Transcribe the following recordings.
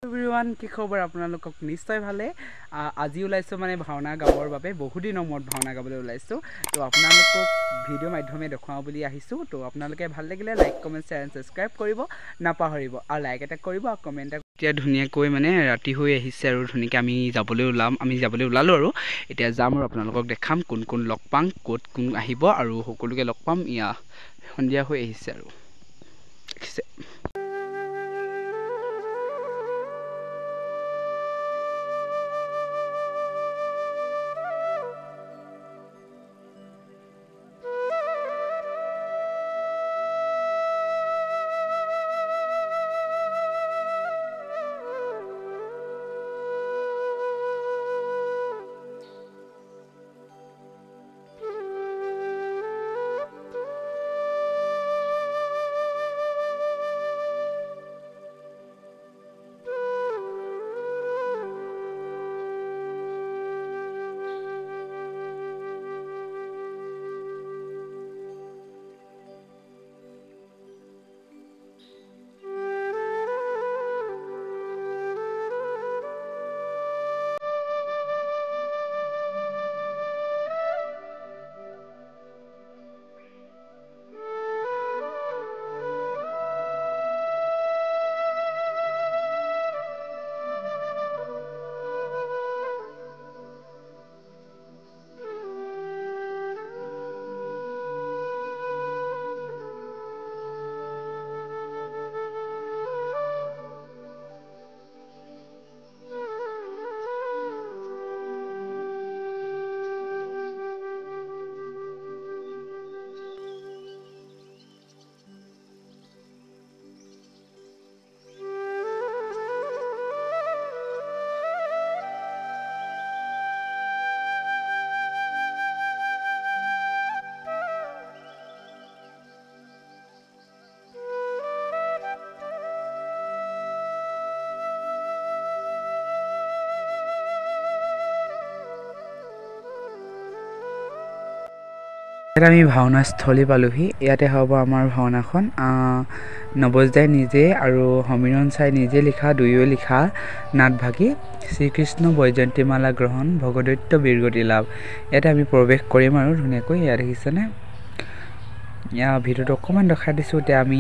Everyone কি খবৰ আপোনালোকক নিশ্চয় ভালে আজি ওলাইছো মানে ভাওনা গাবৰ বাবে বহুদিনৰ মূৰত ভাওনা গাবলৈ ওলাইছো তো আপোনালোকক ভিডিঅ' মাধ্যমে দেখাও বুলি আহিছো তো আপোনালোকে ভাল লাগিলে like comment share and subscribe কৰিব নাপাহৰিব আৰু লাইক এটা কৰিব আৰু কমেন্ট এতিয়া ধুনীয়াকৈ মানে ৰাতি হৈ আহিছে আৰু ধুনীয়াকৈ আমি যাবলৈ ওলালো আৰু এতিয়া যাম আৰু আপোনালোকক দেখাম কোন কোন লগ পাম ক'ত কোন আহিব আৰু সকলোকে লগ পাম ইয়া সন্ধিয়া হৈ আহিছে আৰু দেখিছে আমি ভাওনাস্থলী পালোহি ইয়াতে হ'ব আমাৰ ভাওনাখন নৱজদাই নিজে আৰু সমীৰণ চাই নিজে লিখা দুয়ো লিখা নাটভাগী শ্ৰীকৃষ্ণ বৈজয়ন্তীমালা গ্ৰহণ ভগদৈত্য বীৰগতি লাভ ইয়াতে আমি প্ৰৱেশ কৰিম আৰু ধুনীয়াকৈ ইয়াত দেখিছেনে ইয়াৰ ভিডিঅ'টো অকণমান দেখাই দিছোঁ এতিয়া আমি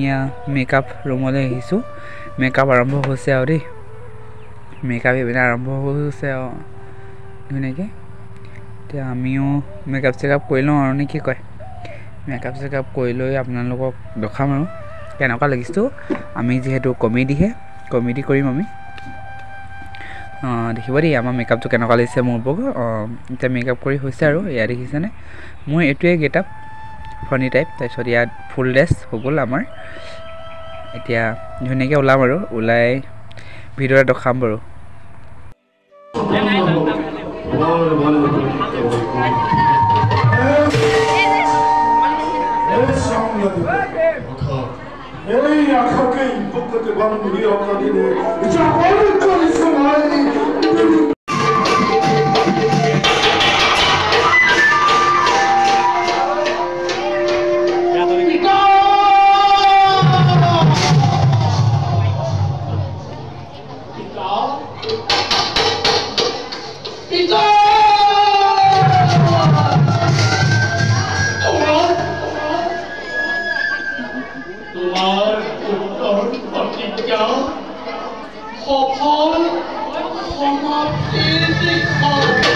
মেকআপ ৰুমলৈ আহিছোঁ মেকআপ আৰম্ভ হৈছে আৰু দেই মেকআপ ইভিনে আৰম্ভ হৈছে আৰু ধুনীয়াকৈ এতিয়া আমিও মেকআপ চেকআপ কৰি লওঁ আৰু নে কি কয় মেকআপ চেকআপ কৰি লৈ আপোনালোকক দেখাম আৰু কেনেকুৱা লাগিছোঁ আমি যিহেতু কমেডি কৰিম আমি দেখিব দেই আমাৰ মেকআপটো কেনেকুৱা লাগিছে মোৰ ওপৰত এতিয়া মেকআপ কৰি হৈছে আৰু ইয়াত দেখিছেনে মোৰ এইটোৱে গেটআপ ফনি টাইপ তাৰপিছত ইয়াত ফুল ড্ৰেছ হৈ গ'ল আমাৰ এতিয়া ধুনীয়াকৈ ওলাম আৰু ওলাই ভিডিঅ'ত দেখাম বাৰু Hey, akake ipokote banu muri okadine. Icha kwani kali samai. Hop, hop, hop, hop,